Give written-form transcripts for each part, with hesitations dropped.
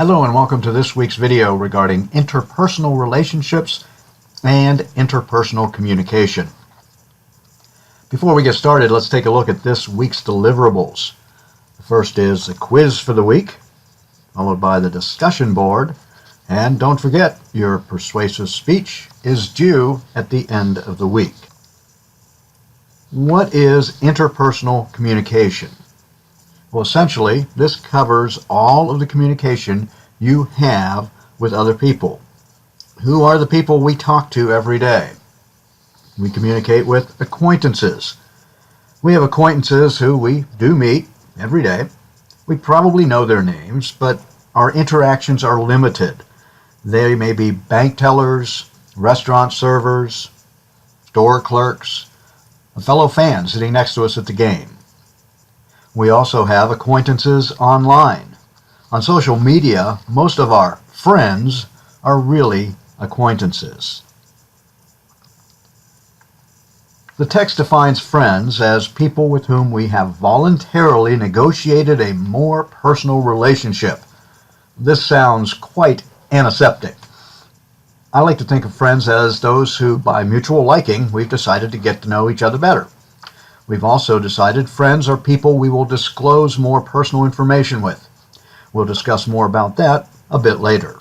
Hello and welcome to this week's video regarding interpersonal relationships and interpersonal communication. Before we get started, let's take a look at this week's deliverables. The first is the quiz for the week, followed by the discussion board, and don't forget your persuasive speech is due at the end of the week. What is interpersonal communication? Well, essentially, this covers all of the communication you have with other people. Who are the people we talk to every day? We communicate with acquaintances. We have acquaintances who we do meet every day. We probably know their names, but our interactions are limited. They may be bank tellers, restaurant servers, store clerks, a fellow fan sitting next to us at the game. We also have acquaintances online. On social media, most of our friends are really acquaintances. The text defines friends as people with whom we have voluntarily negotiated a more personal relationship. This sounds quite antiseptic. I like to think of friends as those who, by mutual liking, we've decided to get to know each other better. We've also decided friends are people we will disclose more personal information with. We'll discuss more about that a bit later.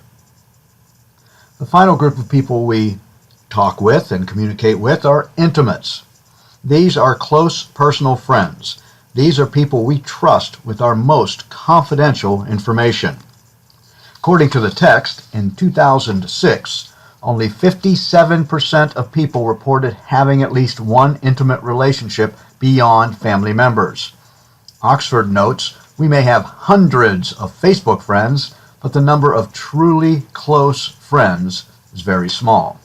The final group of people we talk with and communicate with are intimates. These are close personal friends. These are people we trust with our most confidential information. According to the text, in 2006, only 57% of people reported having at least one intimate relationship beyond family members. Oxford notes, we may have hundreds of Facebook friends, but the number of truly close friends is very small.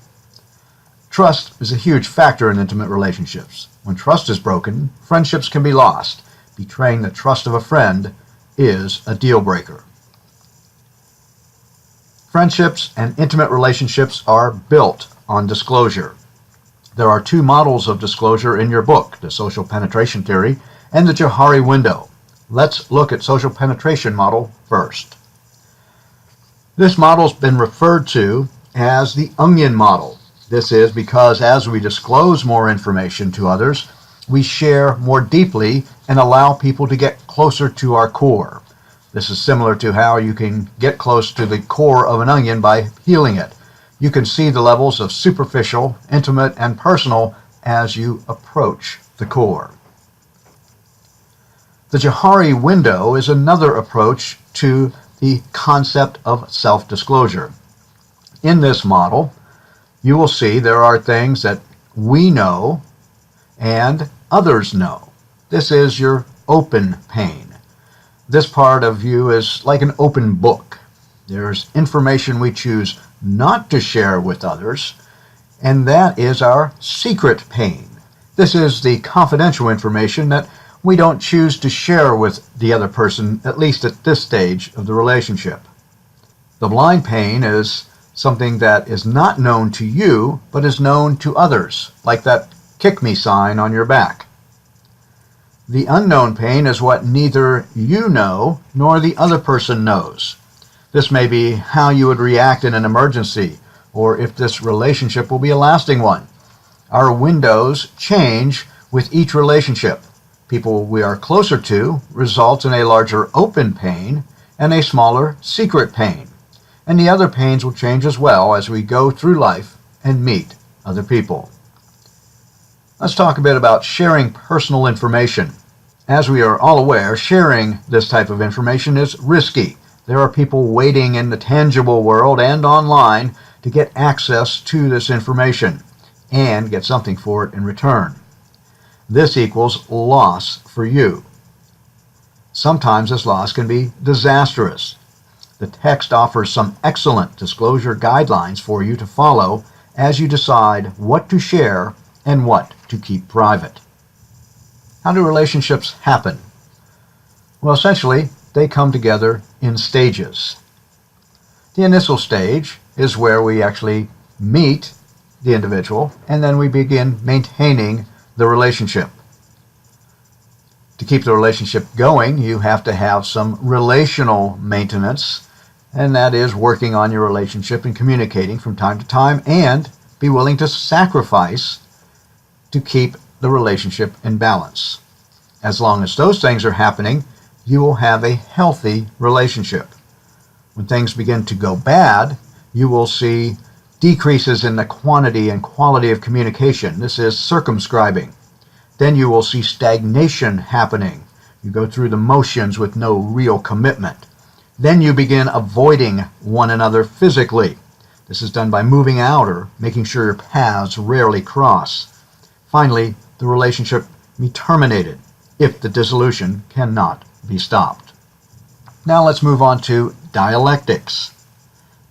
Trust is a huge factor in intimate relationships. When trust is broken, friendships can be lost. Betraying the trust of a friend is a deal breaker. Friendships and intimate relationships are built on disclosure. There are two models of disclosure in your book, the social penetration theory and the Johari window. Let's look at social penetration model first. This model's been referred to as the onion model. This is because as we disclose more information to others, we share more deeply and allow people to get closer to our core. This is similar to how you can get close to the core of an onion by peeling it. You can see the levels of superficial, intimate, and personal as you approach the core. The Johari window is another approach to the concept of self-disclosure. In this model, you will see there are things that we know and others know. This is your open pane. This part of you is like an open book. There's information we choose not to share with others, and that is our secret pane. This is the confidential information that we don't choose to share with the other person, at least at this stage of the relationship. The blind pane is something that is not known to you, but is known to others, like that kick me sign on your back. The unknown pane is what neither you know nor the other person knows. This may be how you would react in an emergency, or if this relationship will be a lasting one. Our windows change with each relationship. People we are closer to results in a larger open pane and a smaller secret pane. And the other panes will change as well as we go through life and meet other people. Let's talk a bit about sharing personal information. As we are all aware, sharing this type of information is risky. There are people waiting in the tangible world and online to get access to this information and get something for it in return. This equals loss for you. Sometimes this loss can be disastrous. The text offers some excellent disclosure guidelines for you to follow as you decide what to share and what to keep private. How do relationships happen? Well, essentially, they come together in stages. The initial stage is where we actually meet the individual, and then we begin maintaining the relationship. To keep the relationship going, you have to have some relational maintenance, and that is working on your relationship and communicating from time to time, and be willing to sacrifice to keep the relationship in balance. As long as those things are happening, you will have a healthy relationship. When things begin to go bad, you will see decreases in the quantity and quality of communication. This is circumscribing. Then you will see stagnation happening. You go through the motions with no real commitment. Then you begin avoiding one another physically. This is done by moving out or making sure your paths rarely cross. Finally, the relationship be terminated if the dissolution cannot be stopped. Now let's move on to dialectics.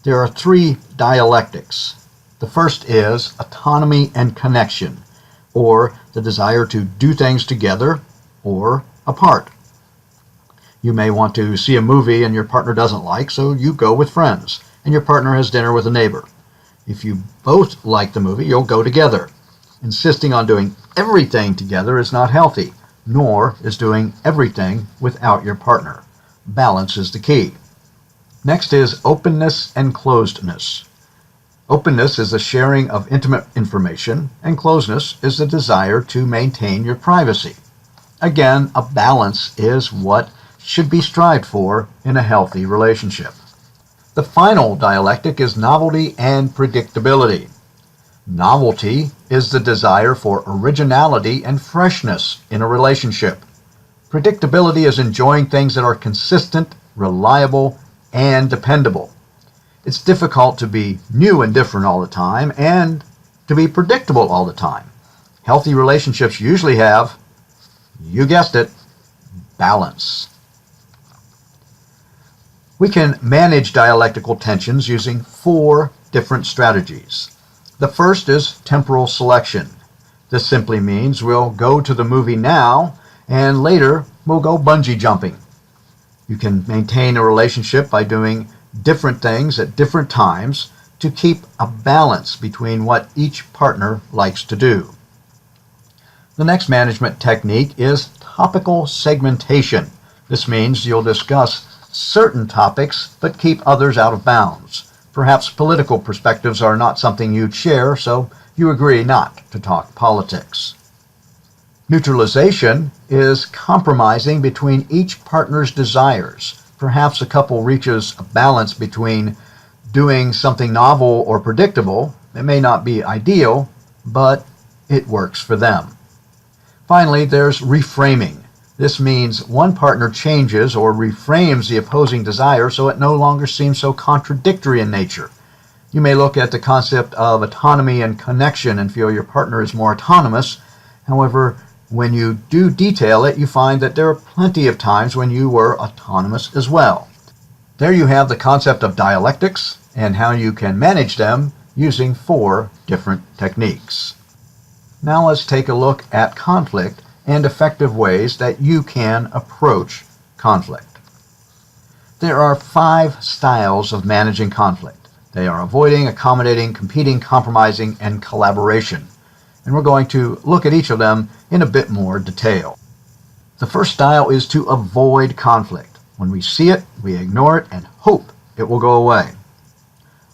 There are 3 dialectics. The first is autonomy and connection, or the desire to do things together or apart. You may want to see a movie and your partner doesn't like, so you go with friends, and your partner has dinner with a neighbor. If you both like the movie, you'll go together. Insisting on doing everything together is not healthy, nor is doing everything without your partner. Balance is the key. Next is openness and closedness. Openness is the sharing of intimate information, and closeness is the desire to maintain your privacy. Again, a balance is what should be strived for in a healthy relationship. The final dialectic is novelty and predictability. Novelty is the desire for originality and freshness in a relationship. Predictability is enjoying things that are consistent, reliable, and dependable. It's difficult to be new and different all the time and to be predictable all the time. Healthy relationships usually have, you guessed it, balance. We can manage dialectical tensions using 4 different strategies. The first is temporal selection. This simply means we'll go to the movie now and later we'll go bungee jumping. You can maintain a relationship by doing different things at different times to keep a balance between what each partner likes to do. The next management technique is topical segmentation. This means you'll discuss certain topics but keep others out of bounds. Perhaps political perspectives are not something you'd share, so you agree not to talk politics. Neutralization is compromising between each partner's desires. Perhaps a couple reaches a balance between doing something novel or predictable. It may not be ideal, but it works for them. Finally, there's reframing. This means one partner changes or reframes the opposing desire so it no longer seems so contradictory in nature. You may look at the concept of autonomy and connection and feel your partner is more autonomous. However, when you do detail it, you find that there are plenty of times when you were autonomous as well. There you have the concept of dialectics and how you can manage them using 4 different techniques. Now let's take a look at conflict and effective ways that you can approach conflict. There are 5 styles of managing conflict. They are avoiding, accommodating, competing, compromising, and collaboration. And we're going to look at each of them in a bit more detail. The first style is to avoid conflict. When we see it, we ignore it and hope it will go away.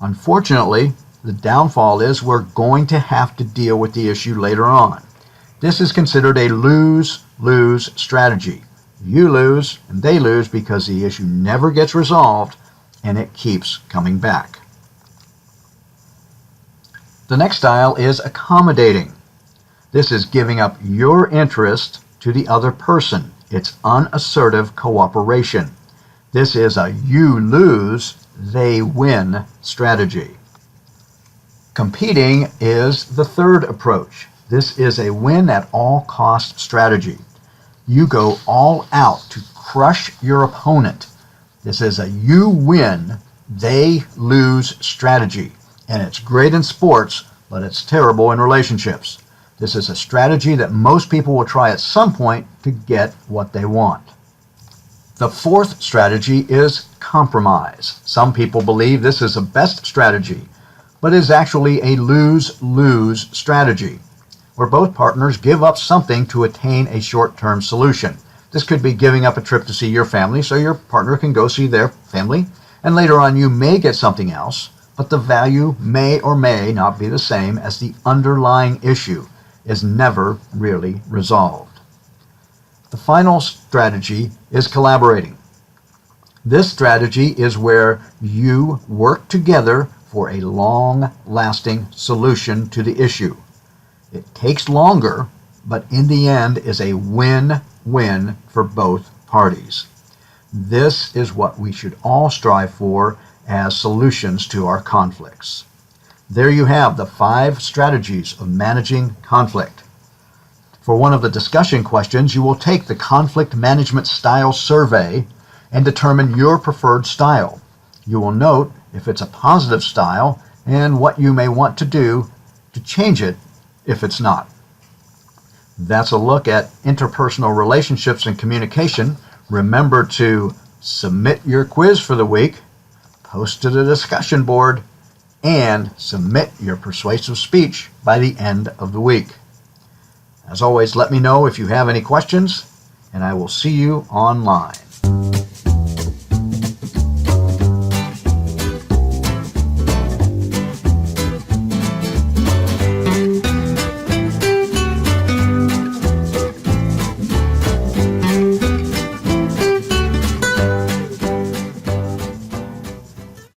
Unfortunately, the downfall is we're going to have to deal with the issue later on. This is considered a lose-lose strategy. You lose and they lose because the issue never gets resolved and it keeps coming back. The next style is accommodating. This is giving up your interest to the other person. It's unassertive cooperation. This is a you lose, they win strategy. Competing is the third approach. This is a win at all cost strategy. You go all out to crush your opponent. This is a you win, they lose strategy. And it's great in sports, but it's terrible in relationships. This is a strategy that most people will try at some point to get what they want. The fourth strategy is compromise. Some people believe this is the best strategy, but is actually a lose-lose strategy, where both partners give up something to attain a short-term solution. This could be giving up a trip to see your family so your partner can go see their family. And later on you may get something else, but the value may or may not be the same, as the underlying issue is never really resolved. The final strategy is collaborating. This strategy is where you work together for a long-lasting solution to the issue. It takes longer, but in the end is a win-win for both parties. This is what we should all strive for as solutions to our conflicts. There you have the 5 strategies of managing conflict. For one of the discussion questions, you will take the Conflict Management Style Survey and determine your preferred style. You will note if it's a positive style and what you may want to do to change it if it's not. That's a look at interpersonal relationships and communication. Remember to submit your quiz for the week, post to the discussion board, and submit your persuasive speech by the end of the week. As always, let me know if you have any questions, and I will see you online.